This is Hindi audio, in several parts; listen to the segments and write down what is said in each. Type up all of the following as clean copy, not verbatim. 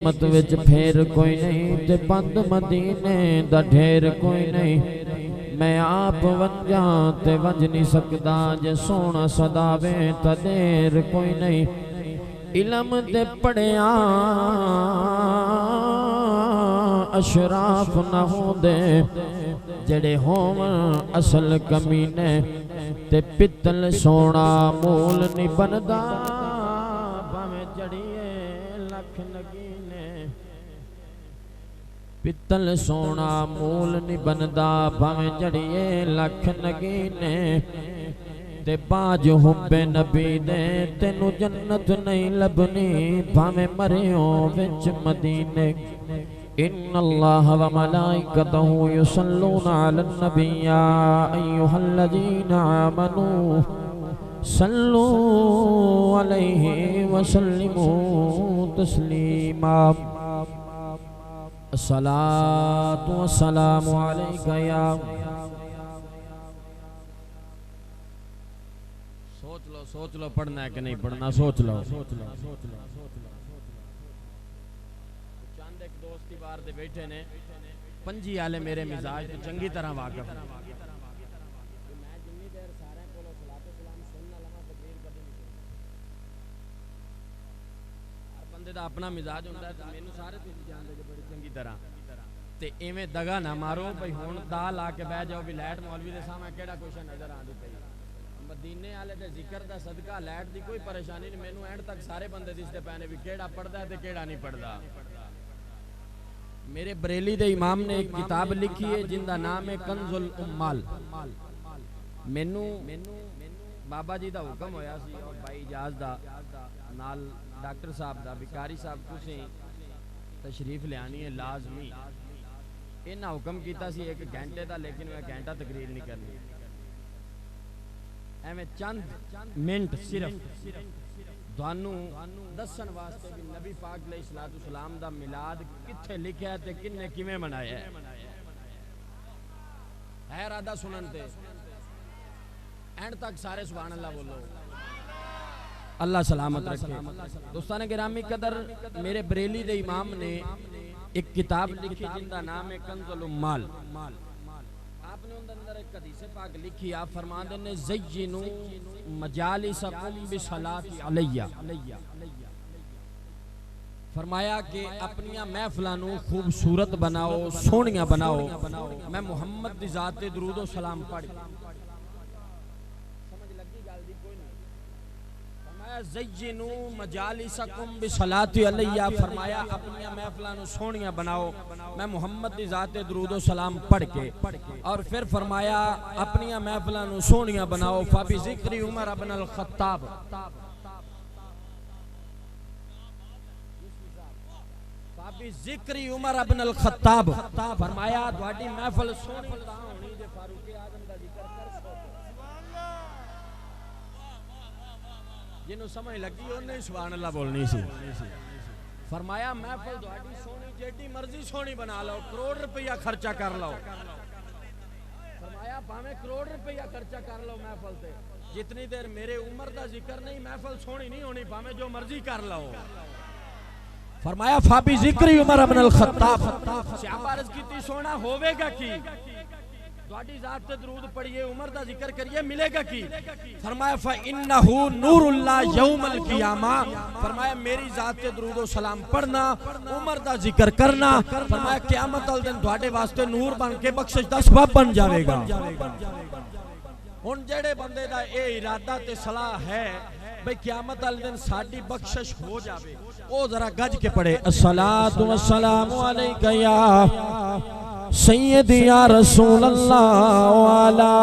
मत विच फेर कोई नहीं ते बंद मदीने दा ढेर कोई नहीं। मैं आप वंजा ते वंज नहीं सकदा जे सोना सदावे ता देर कोई नहीं। इलम ते पढ़िया अशराफ न होंदे जड़े होवन असल कमीने ते पित्तल सोना मूल नहीं बनदा भावें जड़िए लख नगीने। पित्तल सोना मूल नहीं बनदा भावें जड़िए लख नगीने। ते बाज हुब्बे नबी दे तेनू जन्नत नहीं लभनी भावें मरियो विच मदीने। इन्नल्लाह व मलाइकतहु युसल्लूना अलन नबी या अय्युहल्लज़ीना आमनू सल्लू अलैहि व सल्लिमू तस्लीमा। अस्सलातु वस्सलामु अलैका या। सोच लो पढ़ना है कि नहीं पढ़ना, सोच लो। चंद एक दोस्ती बार दे बैठे ने पंजी आले मेरे मिजाज तो चंगी तरह वाकिफ है। मैं जिन्नी देर सारे कोलों सलातो सलाम सुनना लगा तकरीर कभी नहीं सुनता। हर बंदे दा अपना मिजाज होंदा है। मैनू सारे तुसीं जानदे जे बड़ी चंगी तरह ते इवें दगा ना मारो भाई हुण दा ला के बह जाओ भी लाइट मौलवी दे सामने केड़ा कुछ नजर आंदी पई। मदीने वाले दे जिक्र दा सदका लाइट दी कोई परेशानी नहीं। मैनू एंड तक सारे बंदे दिसदे पैने भी केड़ा पढ़दा है ते केड़ा नहीं पढ़दा। मेरे बरेली दे इमाम ने एक किताब लिखी है जिंदा नाम है कंजुल उम्माल। मैनू बाबा जी दा हुक्म होया सी और भाई इजाज दा नाल डॉक्टर साहब दा बिकारी साहब तुसीं तशरीफ लियानी है लाजमी। इन्हां हुक्म कीता सी 1 घंटे दा, लेकिन मैं घंटा तकरीर नहीं करनी। एवें चंद मिनट सिर्फ दानू दसन वास्ते भी नबी पाक अलैहिस्सलातु सलाम दा मिलाद किथे लिखा है ते किन्ने किवें मनाया है इरादा सुनन ते एंड तक सारे सुभान अल्लाह बोलो। अल्लाह सलामत रखे। दोस्तान गिरामी कदर, मेरे बरेली दे इमाम ने एक किताब लिखी जिंदा नाम है कंजुल उम्माल। आपने उनके अंदर एक हदीस पाक लिखी, आप फरमाते ने ज़य्यिनू मजालिसकुम बिसलाति अलैया। फरमाया कि अपनियां महफिलां नू खूबसूरत बनाओ, सोहणियां बनाओ। मैं मुहम्मद दी ज़ात ते दरूद ओ सलाम पढ़। समझ लगी गल दी कोई नहीं? फरमाया ज़य्यिनू मजालिसकुम बिसलाति अलैया। फरमाया अपनियां महफिलां नू सोहणियां बनाओ, मैं मुहम्मद दी ज़ात ते दरूद ओ सलाम पढ़ के। और फिर फरमाया अपनियां महफिलां नू सोहणियां बनाओ फाबी ज़िक्री उमर इब्न अल खत्ताब। फाबी ज़िक्री उमर इब्न अल खत्ताब। फरमाया तुहाडी महफिल सोहणी तां होनी जे फारूक आज़म दा जिक्र कर सको। जिन्हों समझ लगी उन्हें सुभान अल्लाह बोलनी सी। फरमाया महफिल तुहाडी सोहनी जेडी मर्जी सोहनी बना लो, करोड़ रुपया खर्चा कर लो। फरमाया भावें करोड़ रुपया खर्चा कर लो महफिल ते, जितनी देर मेरे उमर दा जिक्र नहीं महफिल सोहनी नहीं होनी, भावें जो मर्जी कर लो। फरमाया फाबी ज़िक्री उमर इब्न अल खत्ताब। सहाबा अर्ज़ कीती सोना होवेगा की? तुहाडी ज़ात ते दरूद पढ़िए, उमर दा जिक्र करिए, मिलेगा की? फरमाया फ इन्नहु नूरुल्लाह यौमल क़ियामा। फरमाया मेरी ज़ात ते दरूद ओ सलाम पढ़ना, उमर दा जिक्र करना, फरमाया क़यामत वाले दिन तुहाडे वास्ते नूर बन के बख्शिश दा सबब बन जाएगा। हुण जेड़े बंदे दा ए इरादा ते सलाह है भाई क़यामत वाले दिन साडी बख्शिश हो जावे, ओ जरा गज के पढ़े अस्सलातु वस्सलामु अलैका या सय्यदी या रसूल अल्लाह व अला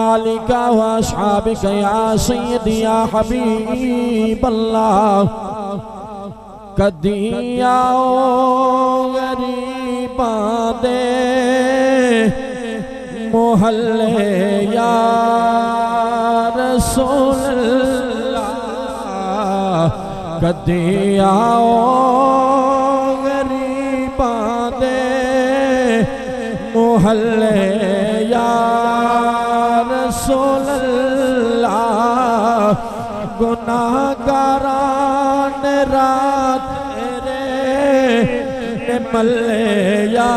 आलिका व अस्हाबिका या सय्यदी या हबीब अल्लाह। कदी आओ गरीबां दे मोहल्ले या रसूल अल्लाह। कदी आओ गरीबां दे मोहल्ले या रसूल अल्लाह। गुनाहगारान रात तेरे मल्ले या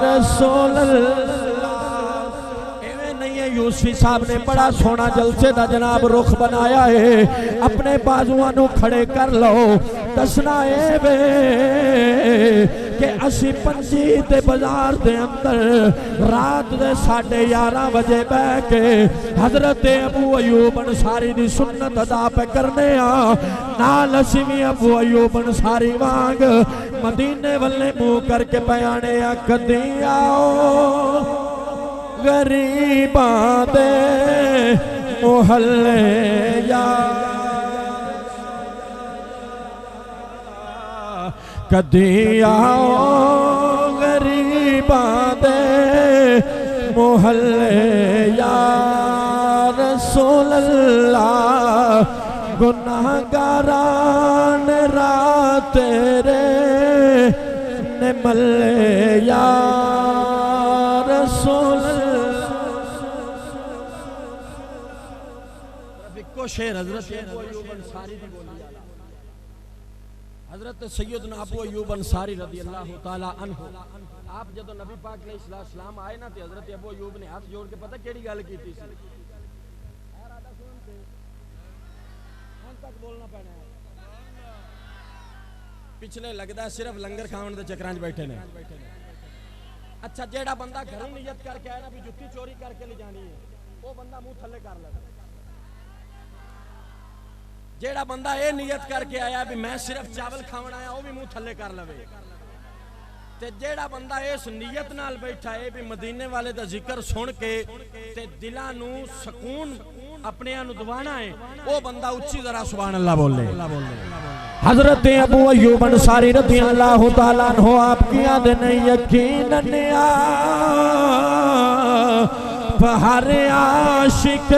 रसूल यूसुफी साहब ने बड़ा सोना जलसे का जनाब रुख बनाया है। अपने बाजुआं नू खड़े कर लो। दसना है वे कि असी पंजी ते बाजार दे अंदर रात दे 11:30 बजे बह के हजरत अबू अयूब अंसारी दी सुन्नत अदा पे करने नाल असी भी अबू अयूब अंसारी वांग मदीने वल्ले मुंह करके बयाने कदी आओ गरीबां दे मोहल्ले या कदी आओ गरीबां दे मोहल्ले या रसूल अल्लाह गुनाहगारान रात तेरे ने मल्ले या रसूल शेर हजरत अबू अयूब अंसारी दी बोली वाला हजरत सैयदना अबू अयूब अंसारी रज़ी अल्लाह तआला अन्हु आप जदों नबी पाक अलैहिस्सलाम आए ना ते हजरत अबू अयूब ने हाथ जोड़ के पता केड़ी गल कीती सी तक बोलना पैना है पिछले लगदा सिर्फ लंगर खावन दे चक्रां च बैठे ने। अच्छा जेड़ा बंदा घरों नियत करके आया ना भी जुत्ती चोरी करके ले जानी है वो बंदा मुंह थल्ले कर ले। जेड़ा बंदा ये नियत करके आया भी मैं सिर्फ चावल खावन आया वो भी मुंह थल्ले कर लवे। ते जेड़ा बंदा इस नियत नाल बैठा है भी मदीने वाले दा जिक्र सुन के ते दिलां नू सुकून अपने नु दवाना है वो बंदा उच्ची जरा सुभान अल्लाह बोले। हजरत अबू अयूब अंसारी रज़ी अल्लाह तआला अन्हु आप किया दे नहीं यकीनन हर आशिक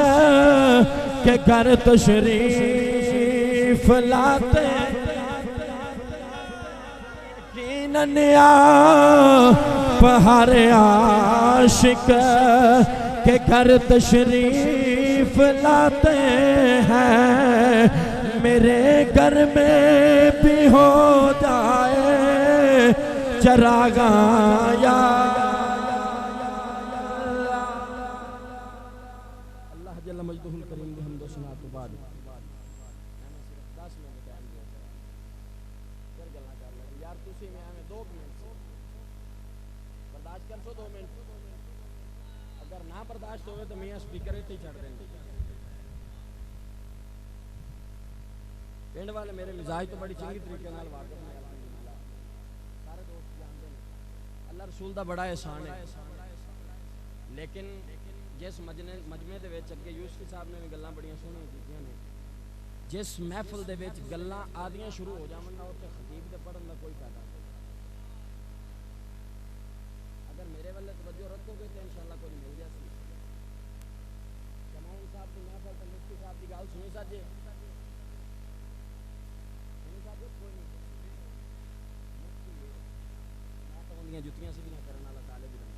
के घर तशरीफ लाते यकीनन हर आशिक के घर तशरीफ लाते हैं। मेरे घर में भी हो जाए चरागा या अल्लाह जल्ल मजदुहुल करीम दे हमदो सना तो बाद मैंने सिर्फ 10 मिनट टाइम दिया फिर गल्ला कर ले यार तुसी मैं हमें 2 मिनट बर्दाश्त कर सो 2 मिनट अगर ना बर्दाश्त होवे तो मियां स्पीकर इत्थे ही छड़ देंगे। पिंड वाले मेरे मिजाज तो बड़ी चंगी तरीके नाल वाकिफ है सारे दोस्त जानते हैं अल्लाह रसूल दा बड़ा एहसान है। लेकिन जिस मजमे दे विच अगे यूसुफी साहब ने भी गल्लां बड़ियां सोहणियां कीतियां ने जिस महफिल दे विच गल्लां आदियां शुरू हो जावन ना उत्ते खतीब दे पढ़न दा कोई फायदा नहीं। अगर मेरे वाले तवज्जो रखोगे तो इंशाअल्लाह कुछ मिल जासी। जमाउन साहब दी महफिल ते मुफ्ती साहब दी गल सुनी साजे जुतियां सीधियां करने वाला तालिब इल्म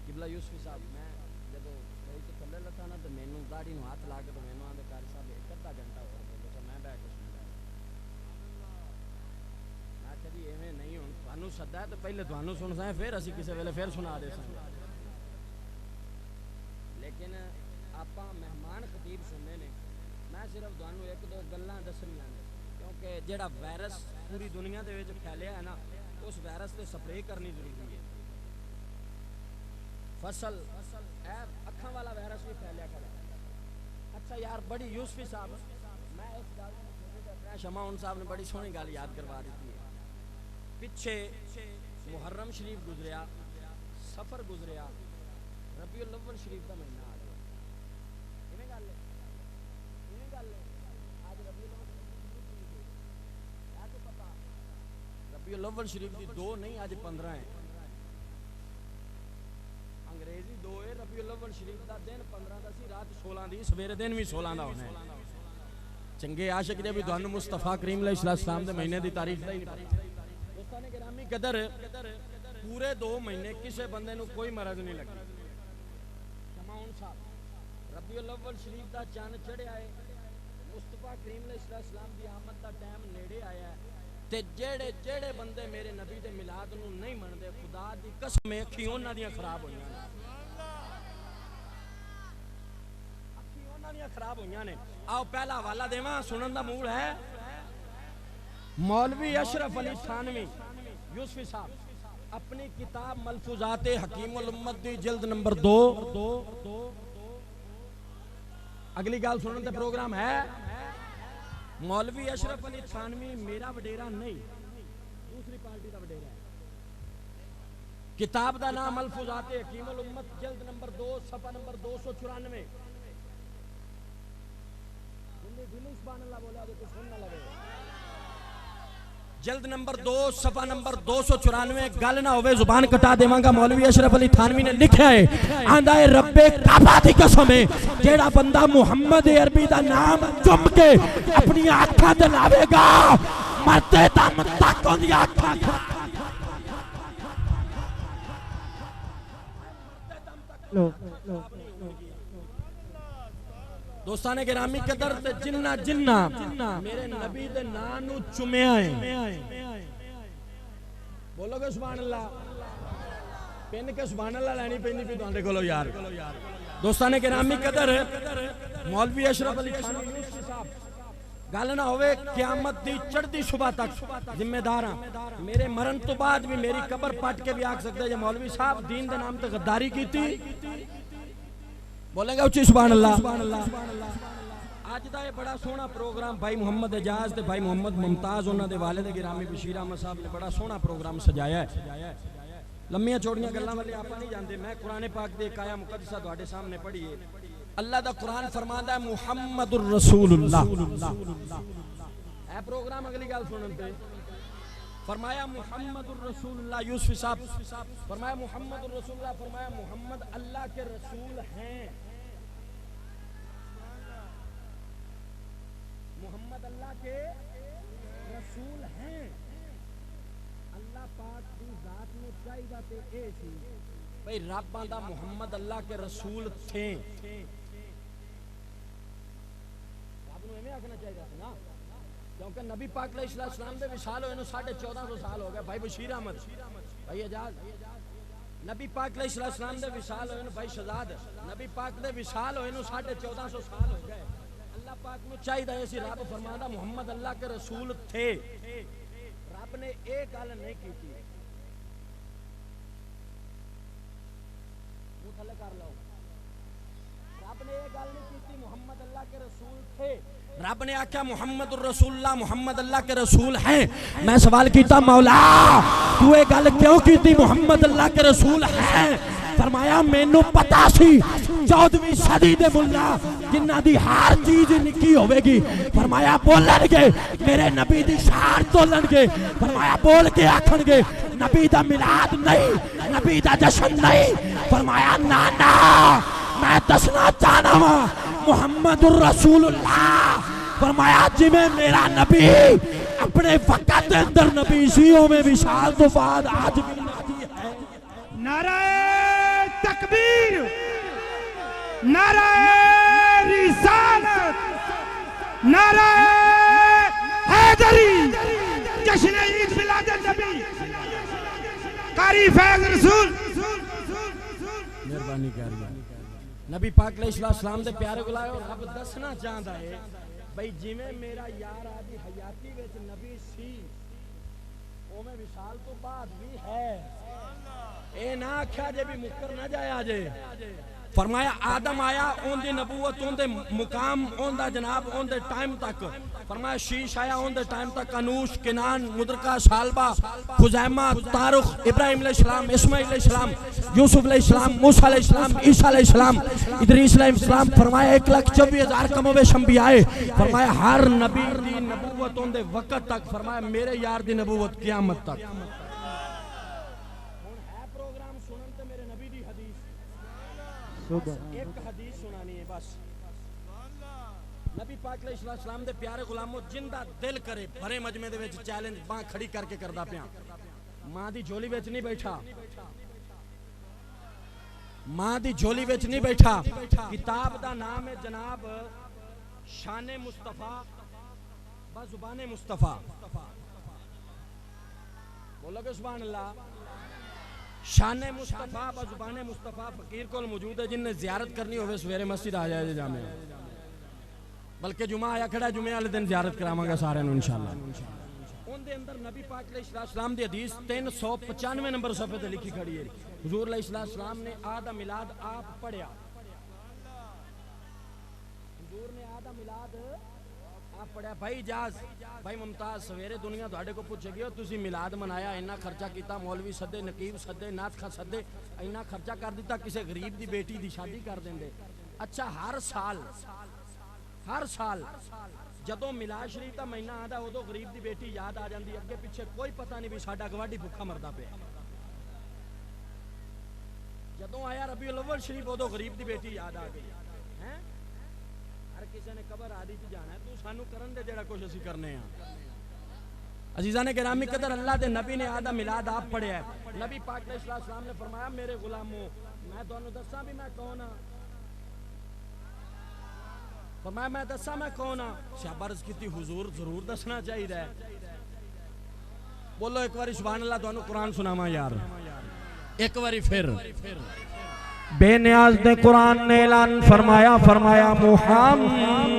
किबला यूसुफी साहब मैं जदों रही तो थल्ले लथा ना तो मैनू दाढ़ी नूं हाथ ला के तो मैनू आंदे कारी साहब एक अद्धा घंटा और बोलो तो मैं बैठ के सुनदा मैं कभी एवें नहीं हुण तुहानू सद्दा है तो पहले तुहानू सुनदा है फिर असी किसी वेले फिर सुना दे सन। लेकिन आपां मेहमान खतीब सुनने ने मैं सिर्फ तुहानू एक दो गल्लां दसणियां ने क्योंकि जेड़ा वायरस पूरी दुनिया दे विच फैलिया है ना उस वायरस से स्प्रे करनी जरूरी है। फसल अखा वाला वायरस भी फैलिया करे। अच्छा यार बड़ी यूसुफी साहब मैं इस गल शमाउन साहब ने बड़ी सोहनी गल याद करवा दी है। पिछे मुहर्रम शरीफ गुजरिया सफर गुजरिया रबीउल अव्वल शरीफ का महीना आ गया इवें गल है आज रबीउल अव्वल शरीफ की 2 नहीं आज 15 है अंग्रेजी 2 है रबीउल अव्वल शरीफ का दिन 15 का सी रात 16 दी सवेरे दिन भी 16 का होना है। चंगे आशिक ने भी तुहानू मुस्तफा करीम अलैहिस्सलाम दे महीने की तारीख का ही नहीं पता। दोस्ताने गिरामी कदर पूरे 2 महीने किसी बंदे नू कोई मरज नहीं लगी। जमाउन साहब रबीउल अव्वल शरीफ का चंद चढ़िया है मुस्तफा करीम अलैहिस्सलाम की आमद का टाइम नेड़े आया है ते जेड़े जेड़े बंदे मेरे नबी दे मिलाद नूं नहीं मनदे खुदा दी कसम अखी उन्हां दियां खराब होईयां ने अखी उन्हां दियां खराब होईयां ने आओ पहला हवाला देवां सुनन दा मूड है मौलवी अशरफ अली थानवी यूसुफी साहब अपनी किताब मलफूजात हकीमुल उम्मत दी जिल्द नंबर 2 अगली गाल सुनने का प्रोग्राम है मौलवी अशरफ अली थानवी मेरा वडेरा नहीं दूसरी पार्टी का वडेरा है किताब का नाम मलफूजात हकीमुल उम्मत जिल्द नंबर 2 सफा नंबर 294 जल्द नंबर 2 सफा नंबर 294 गल ना होवे जुबान कटा देवांगा मौलवी अशरफ अली थानवी ने लिखा है आंदा है रब्बे काबा दी कसम है जेड़ा बंदा मुहम्मद अरबी दा नाम चुम के अपनी आंखां ते लावेगा मरते दम तक ओदी आंखां दोस्ताने गिरामी कदर ते जिन्ना जिन्ना मेरे नबी दे नाम नू चुमिया है बोलोगे सुभान अल्लाह पेन के सुभान अल्लाह लेनी पैंदी पई तुहाडे कोलो यार दोस्ताने गिरामी कदर मौलवी अशरफ अली थानवी यूसुफी साहब गल ना होवे क़यामत दी चढ़दी सुबह तक जिम्मेदार हां मेरे मरण तो बाद भी मेरी कब्र पट के भी आख सकदे जे मौलवी साहब दीन दे नाम ते गद्दारी कीती बोलेंगे उच्ची सुभान अल्लाह आज दा ये बड़ा सोहना प्रोग्राम भाई मुहम्मद एजाज ते भाई मुहम्मद मुमताज उन्हां दे वालिद गिरामी बशीर अहमद साहब ने बड़ा सोहना प्रोग्राम सजाया है लम्मियां चौड़ियां गल्लां वाले आप नहीं जानते मैं कुरान पाक दे एक आया मुकद्दसा तुहाडे सामने पढ़ी है अल्लाह दा कुरान फरमांदा है मुहम्मदुर रसूलुल्लाह ए प्रोग्राम अगली गल सुनन ते फरमाया मुहम्मदुर रसूलुल्लाह यूसुफी साहब फरमाया मुहम्मदुर रसूलुल्लाह फरमाया मुहम्मद अल्लाह के रसूल हैं मुहम्मद अल्लाह के रसूल हैं अल्लाह पाक दी जात में चाहिदा ते ए सी भाई रब आंदा मुहम्मद अल्लाह के रसूल थे रब नूं एवें आखना चाहिदा सी ना क्योंकि नबी पाक अलैहिस्सलाम दे विशाल होए नु 1450 साल हो गए भाई बशीर अहमद भाई एजाज नबी पाक अलैहिस्सलाम दे विशाल होए नु भाई शहजाद नबी पाक दे विशाल होए नु 1450 साल हो गए अल्लाह पाक नु चाहिदा ऐसी रब फरमांदा मुहम्मद अल्लाह के रसूल थे रब ने एक गल नहीं कीती वो थले कर लो रब ने एक गल नहीं कीती मुहम्मद अल्लाह के रसूल थे रब ने आख्या मुहम्मदुर रसूलुल्लाह मुहम्मद अल्लाह के रसूल हैं मैं सवाल कीता मौला तू ये गल क्यों कीती मुहम्मद अल्लाह के रसूल हैं फरमाया मैनू पता सी 14वीं सदी दे मुल्ला जिन्ना दी हर चीज निकी होवेगी फरमाया बोलणगे मेरे नबी दी शान तोलणगे फरमाया बोल के आखणगे नबी दा मिलाद नहीं नबी दा जश्न नहीं फरमाया नाना मैं दसना चाहना वा मुहम्मदुर रसूलुल्लाह फरमाया जिवें मेरा नबी अपने वक्त के अंदर नबी सी में विशाल तो बाद आज भी नबी है नाराए तकबीर नाराए रिसालत नाराए हैदरी जश्न ईद मिलाद नबी कारी फैज रसूल मेहरबानी करिए नबी पाक अलैहिस्सलाम दे प्यारे गुलायो रब दसना चाहता है भाई जिवें मेरा यार आदि हयाती विच नबी सी ओवें विशाल तो बाद भी है ए ना आख्या जे भी मुकर ना जाया जे फरमाया आदम आया ओंदी नबूवत ओंदे मुकाम ओंदा जनाब ओंदे टाइम तक फरमाया शीश आया ओंदे टाइम तक अनूश किनान मुदरका सालबा खुजैमा तारुख इब्राहिम अलैहिस्सलाम इस्माइल अलैहिस्सलाम यूसुफ अलैहिस्सलाम मूसा अलैहिस्सलाम ईसा अलैहिस्सलाम इदरीस अलैहिस्सलाम फरमाया 1,24,000 कमोवेश अंबिया आए फरमाया हर नबी दी नबूवत ओंदे वक्त तक फरमाया मेरे यार दी नबूवत क़यामत तक एक हदीस सुनानी है बस नबी पाक अलैहिस्सलाम दे प्यारे गुलामो जिंदा दिल करे भरे मजमे दे विच चैलेंज बां खड़ी करके करदा पिया मां दी झोली विच नहीं बैठा मां दी झोली विच नहीं बैठा किताब दा नाम है जनाब शान मुस्तफा ब जुबान मुस्तफा बोलोगे सुभान अल्लाह। शान मुस्तफा बजुबान मुस्तफा फकीर को मौजूद है, जिन्हें जियारत करनी हो सवेरे मस्जिद आ जाए जामे, बल्कि जुमा आया खड़ा, जुमे वाले दिन जियारत करावांगा सारे इंशाअल्लाह। उनके अंदर नबी पाक अलैहिस्सलाम दी हदीस 395 नंबर सफ़े ते लिखी खड़ी है। हुजूर अलैहिस्सलाम ने आदा मिलाद आप पढ़िया, हुजूर ने आदा मिलाद आप पढ़िया। भाई इजाज भाई मुमताज सवेरे दुनिया तुहाडे को पूछेगी तुसी मिलाद मनाया, इन्ना खर्चा किया, मौलवी सदे, नकीब सदे, नाथ खा सदे, इन्ना खर्चा कर दिता, किसी गरीब की बेटी की शादी कर देंगे। अच्छा हर साल जदों मिलाद शरीफ का महीना आता उदों गरीब की बेटी याद आ जाती, अगे पिछे कोई पता नहीं भी साडा गवाडी भुखा मरदा पे। जदों आया रबीउल अव्वल शरीफ उदों गरीब की बेटी याद आ गई है। हर किसी ने कबर आदि च जाना, तू सानू करन दे जेड़ा कुछ असीं करने आ। अजीज़ा ने गिरामी कदर, अल्लाह के नबी ने आदा मिलाद आप पढ़िया। नबी पाक अलैहिस्सलाम ने फरमाया मेरे गुलामों मैं तुहानू दस्सां भी मैं कौन हाँ। फरमाया मैं दस्सां मैं कौन हाँ। शाबाश की हुजूर जरूर दसना चाहिए। बोलो एक बारी सुभान अल्लाह, तुहानू कुरान सुनावा यार एक बारी फिर। बेनियाज ने कुरान ने ऐलान फरमाया, फरमाया मुहम्मदुर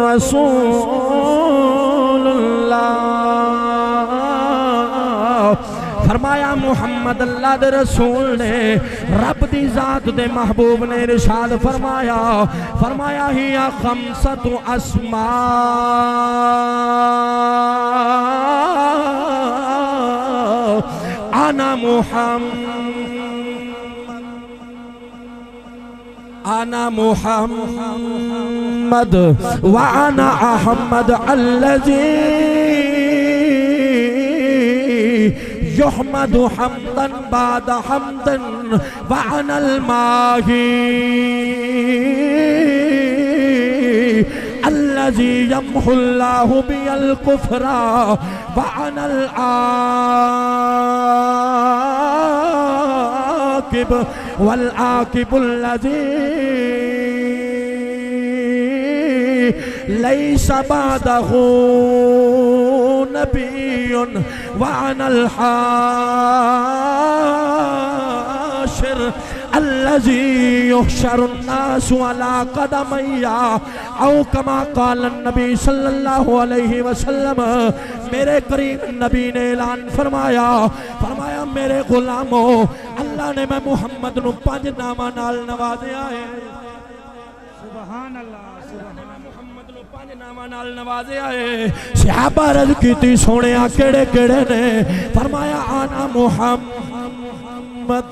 रसूलुल्लाह, फरमाया मुहम्मद अल्लाह दे रसूल ने, रब दी जात दे महबूब ने इरशाद फरमाया, फरमाया हिया खमसतु अस्मा, आना मुहम्मद व आना अहमद अल्लज़ी युहमदु हम्दन बाद हम्दन व अनल माही अल्लज़ी यम्हुल्लाहु बिल कुफ्रा व अनल आकिब वल आकिबुल्लज़ी लैसा बादहु नबियुन व अनल हाशिर अल्लज़ी युहशरुन नासु अला क़दमैया औ कमा क़ाल नबी सल्लल्लाहु अलैहि वसल्लम। मेरे करीम नबी ने ऐलान फरमाया, फरमाया मेरे गुलामों अल्लाह ने मैं मुहम्मद नू 5 नामां नाल नवाज़िया है। सुभान अल्लाह, मुहम्मद नू 5 नामां नाल नवाज़िया है। सहाबा अर्ज़ कीती सोहणिया केड़े केड़े ने? फरमाया आना मुहम्मद,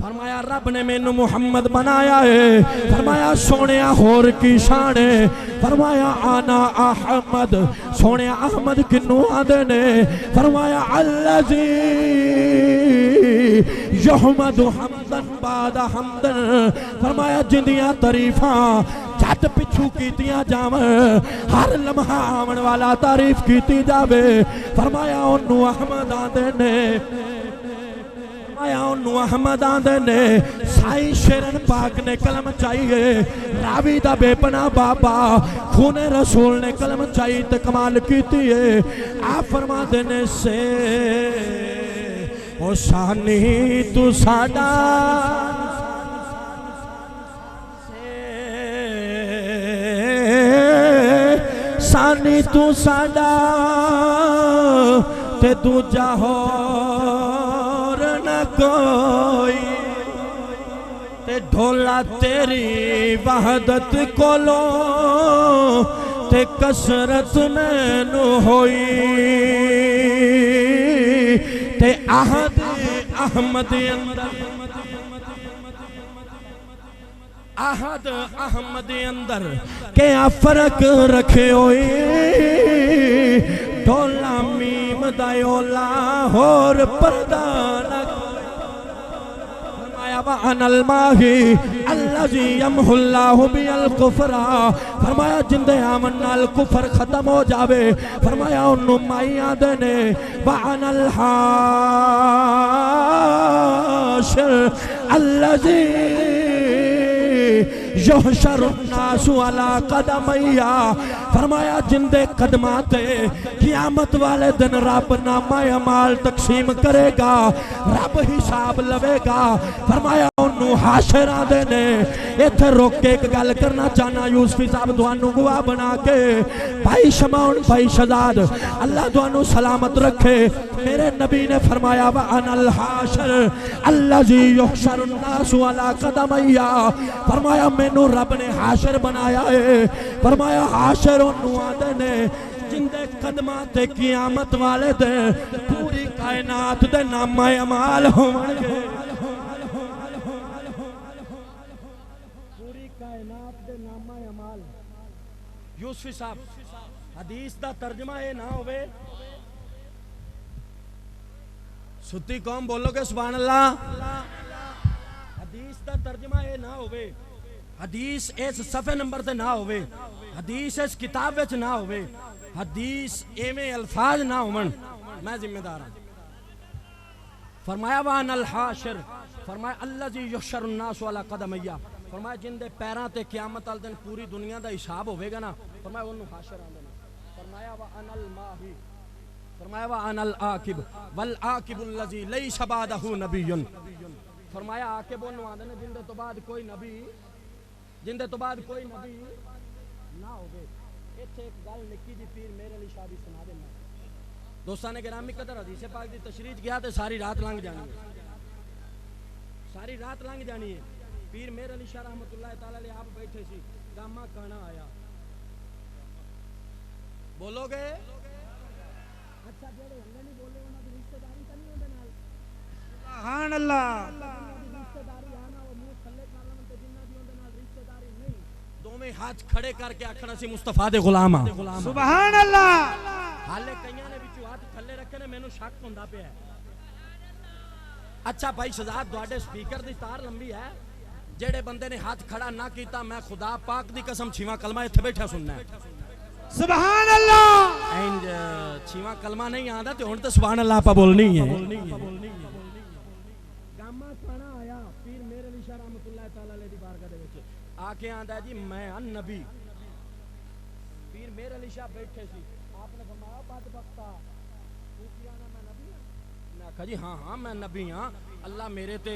फरमाया रब ने मैनू मुहम्मद बनाया है। फरमाया सोहणिया होर की शान है? फरमाया आना अहमद, सोहणिया अहमद किनू आंदे ने? फरमाया अल्लज़ी युहमदु हम्दन बाद हम्दन, फरमाया जिंदियां तारीफां झट पिछू कीतियां जावन, हर लम्हा आवन वाला तारीफ कीती जावे। फरमाया ओनू अहमद आंदे ने, अहमद आंदे ने। साईं शेरन पाक ने कलम चाहिए, रावी दा बेपना बाबा खूने रसूल ने कलम चाहिए तो कमाल कीती है। आप फरमाते ने से ओ शानी तू साडा, शानी तू साडा ते दूजा हो कोई, ते ढोला तेरी वहदत कोलो ते कसरत मैनू होई, ते आहद अहमद अंदर, आहद अहमद अंदर क्या फर्क रखे होई, ढोला मीम दायोला होर प्रदान। अनल माही अल्लज़ी यम्हुल्लाहु बिल कुफ्रा, फरमाया जिंदे आमन नाल कुफर खत्म हो जावे। फरमाया उन्नू माई आंदे ने व अनल हाशिर अल्लज़ी युहशरुन्नासु अला कदमैया, फरमाया जिंदे कदमां ते क़यामत वाले दिन रब नामा अमाल तकसीम करेगा, रब हिसाब लवेगा। फरमाया उन्होंने हाशर आंदे ने। इत्थे रोक के एक गल करना चाहना यूसुफी साहब तुहानू गवाह बना के, भाई शमाउन भाई शहजाद अल्लाह तुहानू सलामत रखे। मेरे नबी ने फरमाया व अनल हाशर अल्लज़ी युहशरुन्नासु अला कदमैया, फरमाया मैनू रब ने हाशर बनाया है। फरमाया हाशर उन्होंने आंदे ने जिंदे कदमां ते क़यामत वाले दे पूरी कायनात दे नामा अमाल होवणगे, पूरी कायनात दे नामा अमाल। यूसुफी साहब हदीस दा तर्जमा ये ना होवे, सुती कौम बोलोगे सुभान अल्लाह। हदीस दा तर्जमा ये ना होवे, हदीस इस सफ़े नंबर ते ना होवे, हदीस इस किताब विच ना होवे, हदीस एवें अल्फाज ना होवन, मैं जिम्मेदार हूं। फरमाया वान अल हाशिर, फरमाया अल्लज़ी युहशरुन्नासु अला कदमैया, फरमाया जिंदे पैरां ते क़यामत वाले दिन पूरी दुनिया दा हिसाब होवेगा ना, फरमाया उन्होंने हाशिर आंदे ने। फरमाया व अनल माही, फरमाया व अनल आकिब वल आकिबुल्लज़ी लैसा बादहु नबियुन, फरमाया आकिब उन्होंने आंदे ने जिंदे तो बाद कोई नबी, जिंदे तो बाद कोई नबी ना होवे। इत्थे एक गल निक्की जी पीर मेरे लिए शादी सुना देना। दोस्तां ने गिरामी कदर हदीस पाक दी तशरीह किया तो सारी रात लंघ जानी है, सारी रात लंघ जानी है। पीर मेरे अली शाह रहमतुल्लाह तआला अलैह आप बैठे सी, गामा काना आया, बोलोगे अच्छा जेड़े हल्ले नहीं बोले उन्हां दी रिश्तेदारी तां नहीं उहदे नाल, सुभान अल्लाह, रिश्तेदारी है ना वो मुंह थल्ले कर लवन ते जिन्हां दी उहदे नाल रिश्तेदारी नहीं, दोवें हाथ खड़े करके आखना सी मुस्तफा दे गुलाम आ, सुभान अल्लाह। हाले कईयां ने विचों हाथ थल्ले रखे ने, मैनू शक हुंदा पिया। अच्छा भाई शहजाद तुहाडे स्पीकर दी तार लंबी है, जेड़े बंदे ने हाथ खड़ा ना कीता मैं खुदा पाक दी कसम छीवां कलमा इत्थे बैठा सुनना है, सुभान अल्लाह। एंड छीवां कलमा नहीं आंदा ते हुण ते सुभान अल्लाह पा बोलनी है। गामा खाना आया पीर मेरे अली शाह रहमतुल्लाह तआला अलैह दी बारगाह दे विच आके आंदा जी मैं हां नबी। पीर मेरे अली शाह बैठे सी, आपने फरमाया बदबख्ता तू की आना मैं नबी हां? मैं आखा जी हां हां मैं नबी हां, अल्लाह मेरे ते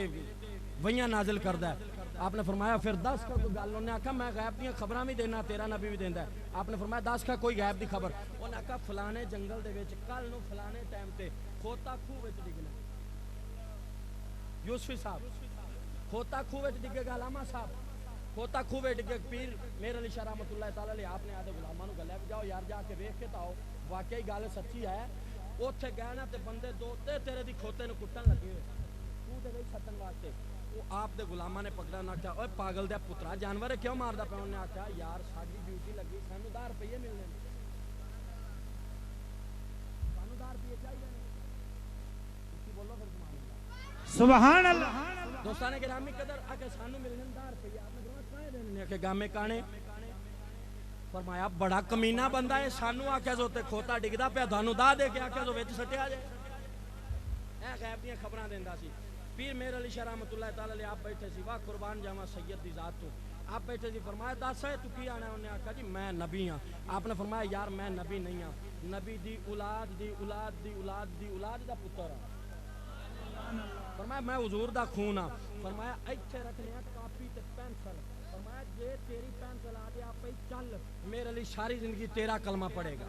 वहियां नाजिल करदा है। आपने फरमाया फिर दस का कोई गल, उन्हें आखा मैं गैब दी खबरां भी देना, तेरा नबी भी देंदा है। आपने फरमाया दस का कोई गैब दी खबर, उन्हें आखा फलाने जंगल दे विच कल नूं फलाने टाइम ते खोता खूह विच डिगना। यूसुफी साहब खोता खूह विच डिगेगा, लामा साहब खोता खूह विच डिगे। पीर मेरे अली शाह रहमतुल्लाह तआला अलैह आपने आदे गुलामां नूं गल्ला जाओ यार जाके वेख के ताओ वाकई गल सच्ची है। उत्थे गए ना ते बंदे दो तेरे दी खोते नूं कुट्टन लगे खूह दे विच सट्टन वास्ते। वो आप दे गुलामां ने पकड़ा ना आख्या ओए पागल दे पुत्रा जानवर क्यों मारदा पिया? उन्हें आख्या यार साडी ड्यूटी लगी, सानू 10 रुपये मिलने, सानू 10 रुपये चाहिए ने। उसकी बोलो फिर सुभान अल्लाह। दोस्तां ने गिरामी कदर आके सानू मिलने 10 रुपये, आपने फरमाया काहे देने ने? के गामे काने। फरमाया बड़ा कमीना बंदा है, सानू आख्या जो ते खोता डिगदा पिया, थानू 10 दे के आख्या जो विच सट्टिया जाए। ए गैब दी खबरां देंदा सी। पीर मेरे अली शाह रहमतुल्लाह तआला अलैह आप बैठे सी, वाह कुर्बान जावा सैयद दी जात तू। आप बैठे सी, फरमाया दस है तू की आना? उन्हें आखा जी मैं नबी हाँ। आपने फरमाया यार मैं नबी नहीं हाँ, नबी दी औलाद दी औलाद दी औलाद दी औलाद दा पुत्र हाँ। फरमाया मैं हुजूर दा खून हाँ। फरमाया इत्थे रख लिया कापी ते पेंसिल, फरमाया जे तेरी पेंसिल आ दे आप चल मेरे लिए सारी जिंदगी तेरा कलमा पड़ेगा,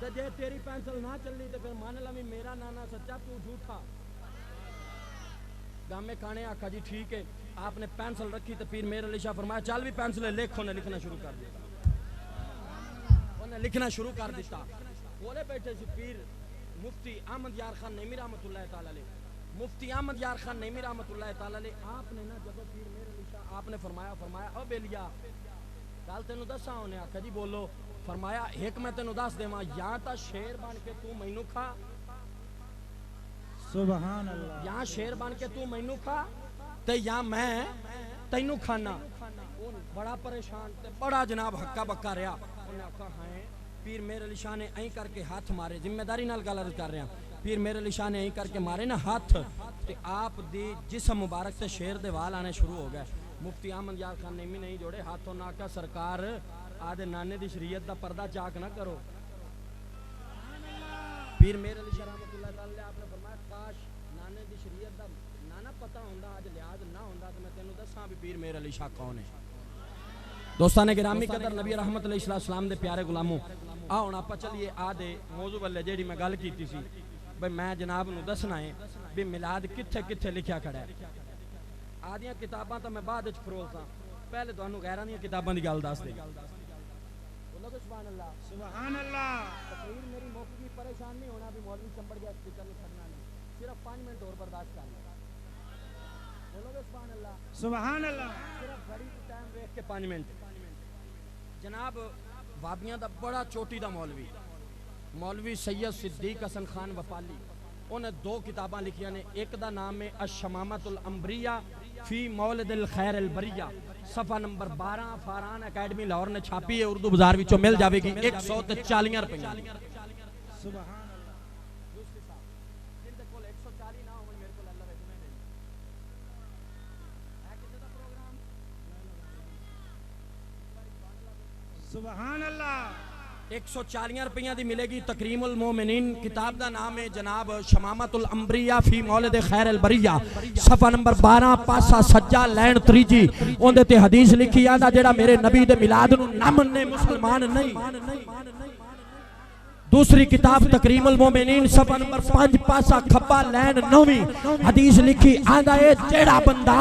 ते जे तेरी पेंसिल ना चलनी तो फिर मान ला मेरा नाना सच्चा तू झूठा। गामे काने आखा जी ठीक है। आपने पेंसिल रखी तो पीर मेरे अली शाह फरमाया चल भी पेंसिल लिख। उन्हें लिखना शुरू कर दिया, उन्हें लिखना शुरू कर दिता। बोले बैठे सी पीर मुफ्ती अहमद यार खान नईमी रहमतुल्लाह तआला अलैह, मुफ्ती अहमद यार खान नईमी रहमतुल्लाह तआला अलैह। आपने ना जब पीर मेरे अली शाह आपने फरमाया ओ बेलिया गल तेनू दसा। उन्हें आखा जी बोलो। फरमाया एक मैं तेनू दस देवां, या तो शेर बन के तू मैनू खा, सुभान अल्लाह, या शेर बन के तू मैनू खा ते या मैं तैनू खाना। वो बड़ा परेशान ते बड़ा जनाब हक्का बक्का रहा। उन्हें आखा हाँ। पीर मेरे अली शाह ने ऐं करके हाथ मारे, जिम्मेदारी नाल गल अर्ज कर रहा। पीर मेरे अली शाह ने ऐं करके मारे ना हाथ, ते आप दी जिस्म मुबारक से शेर दे वाल आने शुरू हो गए। मुफ्ती अहमद यार खान नेमी नहीं जोड़े हाथों ना क्या सरकार आदे नाने दी शरीयत दा पर्दा चाक ना करो। पीर मेर अली शाह रहमतुल्लाह अलैह आपने फरमाया काश नाने दी शरीयत दा नाना पता हुंदा अज लिहाज ना हुंदा तो मैं तेनू दसां भी पीर मेर अली शाह कौन है। दोस्ताने गिरामी कदर नबी रहमत अलैहिस्सलाम दे प्यारे गुलामों आ हुण आपां चलिए आ दे मौजू वल्ले जेड़ी मैं गल कीती सी भाई मैं जनाब नू दसना है भी मिलाद कित्थे कित्थे लिखिया खड़ा है। आदियां किताबां तो मैं बाद विच फरोलदा पहले तुहानू गैरां दी किताबां दी गल दस दे। बोलो तो सुभान अल्लाह सुभान अल्लाह। तकरीर मेरी मौके की परेशान नहीं होना भी मौलवी चंबड़ गया स्पीकर में खड़ना नहीं सिर्फ 5 मिनट और बर्दाश्त कर लो। बोलो तो सुभान अल्लाह सुभान अल्लाह। सिर्फ घड़ी की टाइम देख के 5 मिनट। जनाब वाबियां दा बड़ा चोटी दा मौलवी मौलवी सैयद सिद्दीक हसन खान वफाली उन्हें 2 किताबां लिखिया ने। एक दा नाम है अश-शमामतुल अंबरिया फी मौलिदिल खैरिल बरिया सफ़ा नंबर 12 फारान एकेडमी लाहौर ने छापी है उर्दू बाजार विचों मिल जाएगी 140 रुपए। सुभान अल्लाह। दूसरी साहब जिनदे कोल 140 ना होवन मेरे कोल अल्लाह रखने दे है किसे दा प्रोग्राम। सुभान अल्लाह। 140 रुपया दी मिलेगी तकरीमुल मोमिनीन। किताब का नाम है जनाब शमामतुल अंबरिया फी मौलिद खैरिल बरिया सफ़ा नंबर 12 पासा सज्जा लैन त्रीजी उहदे ते हदीस लिखी आंदा जेड़ा मेरे नबी दे मिलाद नू ना मन्ने मुसलमान नहीं। दूसरी किताब तकरीमुल मोमिनीन सफ़ा नंबर 5 पासा खब्बा लैन 9वीं हदीस लिखी आंदा है जेड़ा बंदा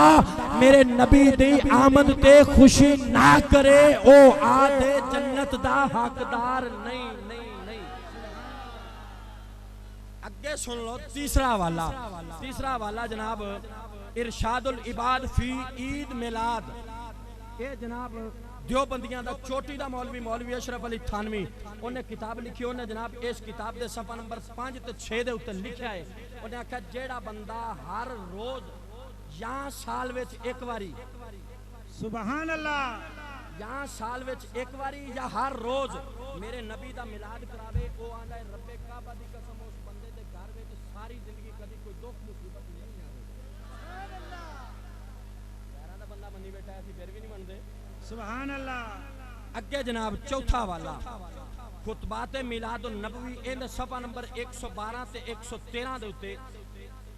मेरे नबी दी आमद ते खुशी ना करे ओ आदे जन्नत दा हकदार नहीं नहीं नहीं। अगे सुन लो तीसरा वाला जनाब इरशादुल इबाद फी ईद मिलाद। ये जनाब देवबंदियां दा चोटी दा मौलवी अशरफ अली थानवी उन्हें किताब लिखी। उन्हें जनाब इस किताब दे सफ़ा नंबर 5 ते 6 दे उत्ते लिखा है। उन्हें आख्या जेड़ा बंदा हर रोज या साल विच एक बारी सुभान अल्लाह या साल विच एक बारी या हर रोज मेरे नबी दा मिलाद करावे ओ आंदा है रब्बे काबा दी कसम उस बंदे दे घर विच सारी जिंदगी कदी कोई दुख मुसीबत नहीं आवे। सुभान अल्लाह। यारां दा बंदा बंदी बैठा है फिर भी नहीं मनदे। सुभान अल्लाह। अगे जनाब चौथा वाला खुतबाते मिलादुन नबवी इन सफ़ा नंबर 112 ते 113 दे उत्ते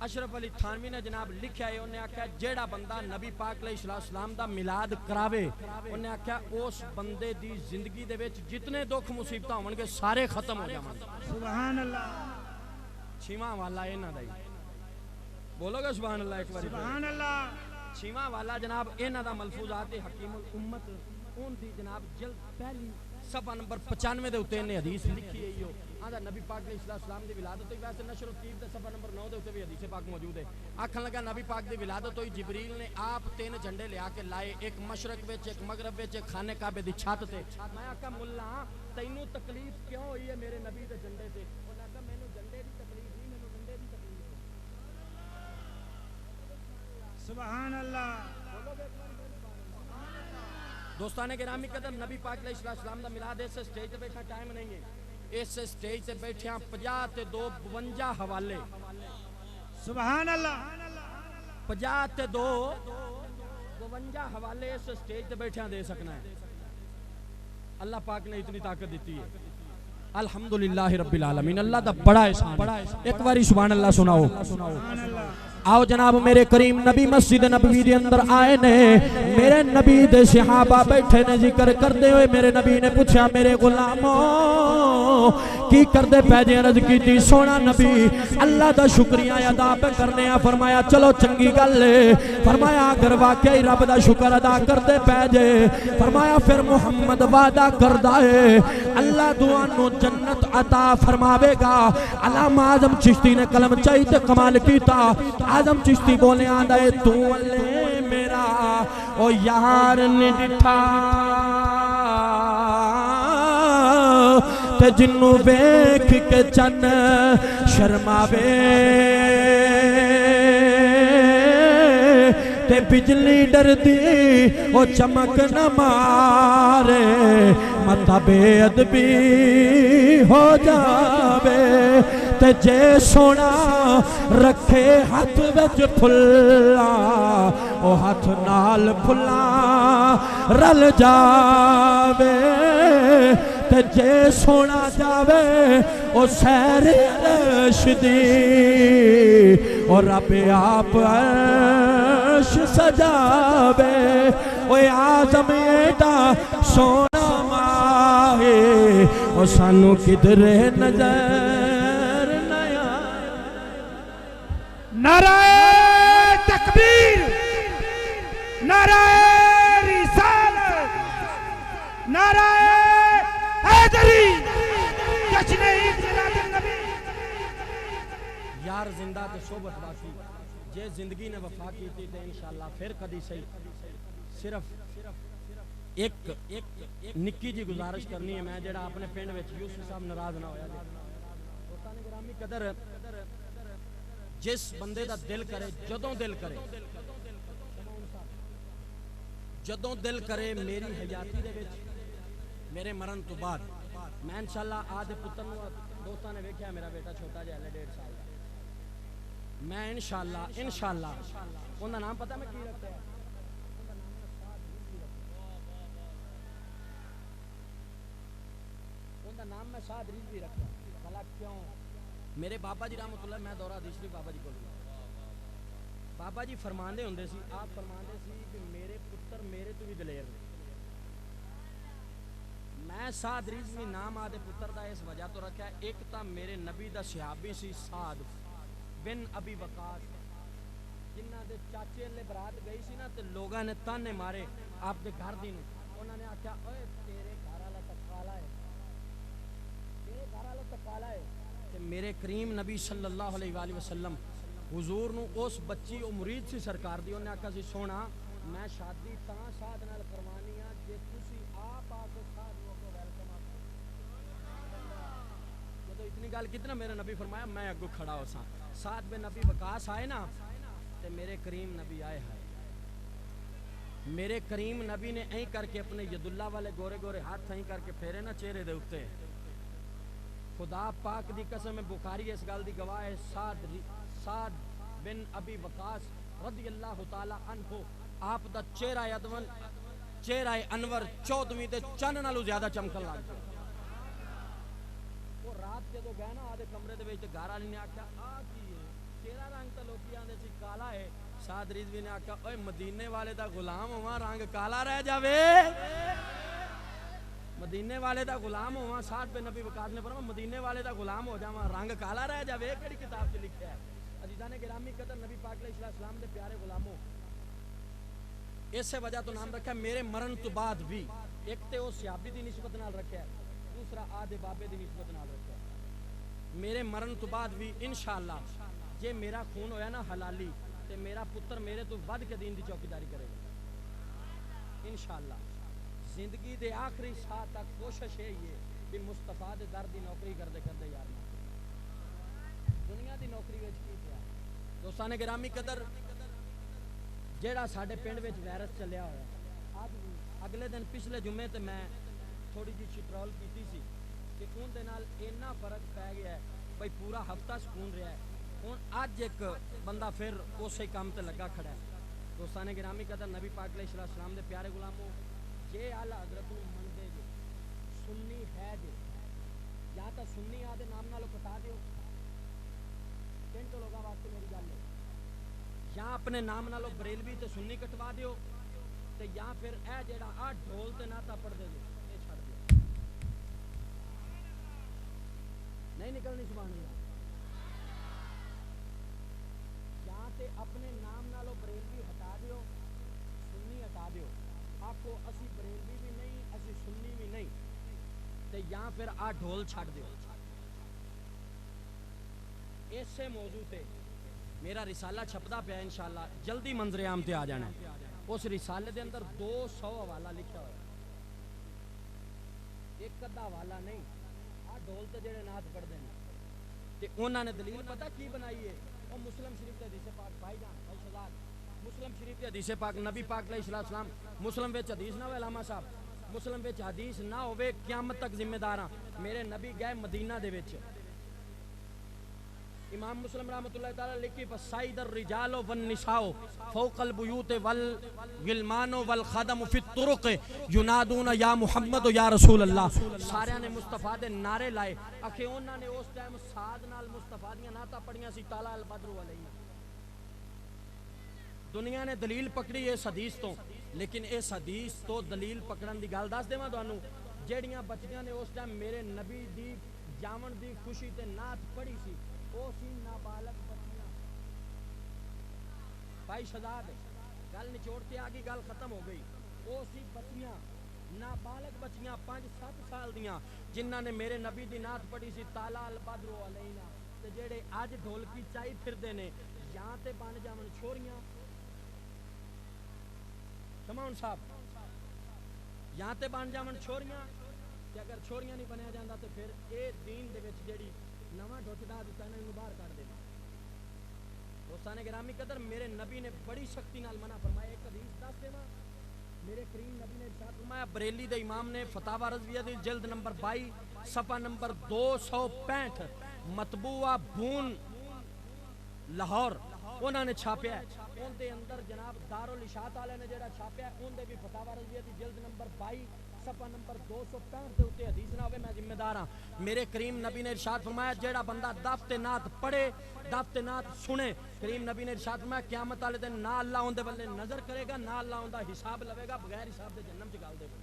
अशरफ अली थानवी ने जनाब लिखा है। उन्हें आख्या जेड़ा बंदा नबी पाक अलैहिस्सलाम दा मिलाद करावे उन्हें आख्या उस बंदे दी जिंदगी दे विच जितने दुख मुसीबत होणगे सारे खत्म हो जावणगे। सुभान अल्लाह। छीवां वाला इन्हां दा ही बोलोगे सुभान अल्लाह एक बारी। सुभान अल्लाह। छीवां वाला जनाब इन्हां दा मलफूजात हकीमुल उम्मत उनदी जनाब जल्द पहली सफ़ा नंबर 95 दे उत्ते इन्हें हदीस लिखी है। यो आंदा नबी पाक अलैहिस्सलाम दी विलादत होई। वैसे नशर तीब दे सफ़ा नंबर 9 दे उत्ते भी हदीस पाक मौजूद है। आखन लगा नबी पाक दी विलादत होई जिबरील ने आप 3 झंडे लिया के लाए एक मशरक विच एक मगरब विच एक खाने काबे दी छत ते। मैं आखा मुल्ला तैनू तकलीफ क्यों होई है मेरे नबी दे झंडे ते। उन्हें आखा मैनू झंडे दी तकलीफ नहीं मैनू डंडे दी तकलीफ है। सुभान अल्लाह। दोस्ताने गिरामी कदर नबी पाक अलैहिस्सलाम दा मिलाद इस स्टेज ते बैठा टाइम नहीं है। इस स्टेज ते बैठिया 50 ते 2 52 हवाले। सुभान अल्लाह। 50 ते 2 52 हवाले इस स्टेज ते बैठिया दे सकना है। अल्लाह पाक ने इतनी ताकत दी है। अल्हम्दुलिल्लाह रब्बिल आलमीन। अल्लाह दा बड़ा एहसान। एक बारी सुभान अल्लाह सुनाओ। सुभान अल्लाह। आओ जनाब मेरे करीम नबी मस्जिद नबवी दे अंदर आए ने। मेरे नबी दे सहाबा बैठे ने जिक्र करते हुए मेरे नबी ने पूछा मेरे गुलामो की करदे पै जे। अर्ज की सोना नबी अल्लाह दा शुक्रिया अदा पे करने आ। फरमाया चलो चंगी गल है। फरमाया अगर वाकई रब दा शुक्र अदा करदे पै जे फरमाया फिर मुहम्मद वादा करदा है अल्लाह दुआनू जन्नत अता फरमावेगा। अल्लामा आजम चिश्ती ने कलम चाही ते कमाल कीता। आजम चिश्ती बोले आंदा है तू अल्ले मेरा ओ यार ने डिठा ते जिन्नू वेख के चन शर्मावे ते बिजली डरदी ओ चमक न मारे मता बेअदबी हो जावे ते जे सोना रखे हाथ विच फुल्ला ओ हाथ नाल फुल्ला रल जावे ते जे सोना जावे ओ सैर अर्श दी और रब आप अर्श सजावे ओ आज़म एडा सोना माहे ओ सानू किधरे नजर नया। नाराए तकबीर, नाराए रिसालत, नाराए हैदरी, जश्न इज़्ज़त नबी। यार जिंदा ते सोबत बाकी जे जिंदगी ने वफा की थी तो इंशाअल्लाह फिर कदी सही सिर्फ एक निक्की जी गुजारिश करनी है। मैं जेड़ा अपने पिंड विच यूसुफ साहब नाराज ना होया जी दोस्तां ने गिरामी कदर जिस बंदे दा दिल करे जदों दिल करे मेरी हयाती दे विच मेरे मरण तो बाद मैं इंशाअल्लाह आदे पुत्र नूं दोस्तां ने वेख्या मेरा बेटा छोटा जिहा है 1.5 साल दा मैं इंशाअल्लाह उनका नाम पता मैं की रखा है उनका नाम मैं साद रिजवी रखा भला क्यों मेरे बाबा जी रहमतुल्लाह मैं दौरा हदीस शरीफ बाबा जी को बाबा जी फरमांदे हुंदे सी आप फरमांदे सी कि मेरे पुत्र मेरे तो भी दलेर ने मैं साद रिजवी नाम आदे पुत्र दा इस वजह तो रखा एक तो मेरे नबी दा सहाबी सी साद बिन अबी वकास जिन्ना दे चाचे ले बरात गई सी ना ते लोगां ने ताने मारे आपदे घर दी नूं उन्होंने आख्या ओए तेरे घर वाला तो काला है तेरे घर वाला तो काला है ते मेरे करीम नबी सल्लल्लाहु अलैहि वसल्लम हुजूर नूं उस बच्ची ओ मुरीद सी सरकार दी उन्हें आख्या सी सोना मैं शादी तां साद नाल करवानी आ जे तुसी आप आके साद नूं को वेलकम आप जदों इतनी गल कितना मेरे नबी फरमाया मैं अगो खड़ा हो सा साथ में नबी वकास आए ना ते मेरे करीम नबी आए हैं मेरे करीम नबी ने ऐं करके अपने यदुल्ला वाले गोरे गोरे हाथ ऐं करके फेरे ना चेहरे दे उत्ते खुदा पाक दी कसम में बुखारी इस गल दी गवाह है साद बिन अबी वकास रज़ियल्लाहु ताला अन्हु आप दा चेहरा अदवन चेहरा अनवर 14वीं ते चंद नालों ज्यादा चमकन लग गया वो रात जदों गए ना आदे कमरे दे विच घर वाली ने आख्या आ की है तेरा रंग तो लोग आंदे सी काला है साद रिजवी ने आख्या ओए मदीने वाले दा गुलाम होवा रंग काला रह जावे मदीने वाले दा गुलाम होवा साद बिन नबी वकास ने फरमाया मदीने वाले दा गुलाम हो जावा रंग काला रह जावे केड़ी किताब च लिखया है अजीजा ने गिरामी कदर नबी पाक अलैहिस्सलाम दे प्यारे गुलामों इसे वजह तो नाम रखा मेरे मरण तो बाद भी एक ते ओ सहाबी दी निस्बत नाल रखा है दूसरा आदे बाबे दी निस्बत नाल रखा है मेरे मरण तो बाद भी इंशाअल्लाह जे मेरा खून होया ना हलाली ते मेरा पुत्र मेरे तो वध के दीन दी चौकीदारी करेगा इंशाअल्लाह जिंदगी दे आखिरी साह तक कोशिश है ये कि मुस्तफा दे दर दी नौकरी करदे करदे यार दुनिया दी नौकरी विच की पिया दोस्तां ने गिरामी कदर जेड़ा साडे पिंड विच वायरस चलिया होया आज अगले दिन पिछले जुम्मे ते मैं थोड़ी जी चिट्रोल कीती सी कि उनदे नाल इन्ना फर्क पै गया है भाई पूरा हफ्ता सुकून रहा है हुण अज एक बंदा फिर उस ही काम ते लगा खड़ा है दोस्तां ने गिरामी कदर नबी पाक अलैहिस्सलाम दे प्यारे गुलामों जे आला हजरत नूं मनदे जे सुन्नी है जे या तो सुन्नी आदे नाम नालों कटा दिओ पिंड लोगों वास्ते मेरी गल है या अपने नाम नालों बरेलवी ते सुन्नी कटवा दिओ ते या फिर ए जेड़ा आ ढोल ते नाता पढ़ दे जे ये छड़ दिओ नहीं निकलनी सुभान अल्लाह या ते अपने नाम नालों बरेलवी हटा दिओ सुन्नी हटा दिओ आखो असी बरेलवी भी नहीं असी सुन्नी भी नहीं ते या फिर आ ढोल छड़ दिओ ऐसे मौजू ते मेरा रिसाला छपदा पिया इंशाअल्लाह जल्दी मंजरे आम ते आ जाना उस रिसाले दे अंदर 200 हवाला लिखा हुआ एक अद्धा हवाला नहीं आ ढोल ते जेड़े नाथ पढ़दे ने ते उन्होंने दलील पता की बनाई है और मुस्लिम शरीफ के हदीस पाक भाईजान भाई शहजाद मुस्लिम शरीफ के हदीस पाक नबी पाक अलैहिस्सलाम मुस्लिम विच हदीस ना होवे लामा साहब मुस्लिम विच हदीस ना होवे क़यामत तक जिम्मेदार हां मेरे नबी गए मदीना दे विच इमाम मुस्लिम रहमतुल्लाह ताला लिखी फसाइदर रिजालो वन निसाओ फौकल बुयूत वल गिलमानो वल खदम फि तुरुक युनादूना या मुहम्मद या रसूल अल्लाह। सारियां ने मुस्तफा दे नारे लाए अखे उन्हां ने उस टाइम साद नाल मुस्तफा दियां नाता पढ़ियां सी ताला अल बद्र अलैना। दुनिया ने दलील पकड़ी इस हदीस तो, लेकिन इस हदीस तो दलील पकड़न दी गल दस देवां तुहानू जेड़ियां बच्चियां ने उस टाइम मेरे नबी दी जावन दी खुशी ते नात पढ़ी सी वो सी नाबालग बच्चियां। भाई शहजाद गल निचोड़ते आ गई, गल खत्म हो गई। वो सी बच्चियां नाबालग बच्चियां 5-7 साल दियां जिन्हां ने मेरे नबी दी नात पढ़ी सी ताला अल बद्र अलैना। ते जेड़े अज ढोलकी चाई फिरदे ने या ते बन जावन छोरियां तमाम साहब, या ते बन जावन छोरियां ते अगर छोरियां नहीं बनया जाता तो फिर ये दीन दे विच जेड़ी नवा ढोचदा दिता ना इन्हू बाहर कढ देना। दोस्ताने गिरामी कदर मेरे नबी ने बड़ी शक्ति नाल मना फरमाया। एक हदीस दस देवां मेरे करीम नबी ने इरशाद फरमाया, बरेली दे इमाम ने फतावा रज़विया दी जिल्द नंबर 22 सफ़ा नंबर 265 मतबूआ बून लाहौर उन्होंने छापिया। उनके अंदर जनाब दारुल इशात वाले ने जेड़ा छापिया उनके भी फतावा रज़विया दी जिल्द नंबर 22 सफ़ा नंबर 265 के उत्ते हदीस ना होवे मैं जिम्मेदार हाँ। मेरे करीम नबी ने इरशाद फरमाया जेड़ा बंदा दावते नात पढ़े दावते नात सुने, करीम नबी ने इरशाद फरमाया क़यामत वाले दिन ना अल्लाह उनदे बल्ले नजर करेगा ना अल्लाह उनदा हिसाब लवेगा, बगैर हिसाब दे जन्नत च गाल देगा।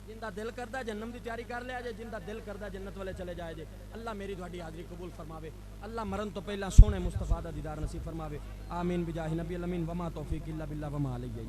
जिंदा दिल करदा जन्नत की तैयारी कर लिया जे, जिंदा दिल करदा जन्नत वाले चले जाए जे। अल्लाह मेरी तुहाडी हाज़री कबूल फरमावे। अल्लाह मरन तो पहला सोने मुस्तफा दा दीदार नसीब फरमावे। आमीन बिजाहि नबी अमीन वमा तौफीक इल्ला बिल्लाह वमा अलैहि।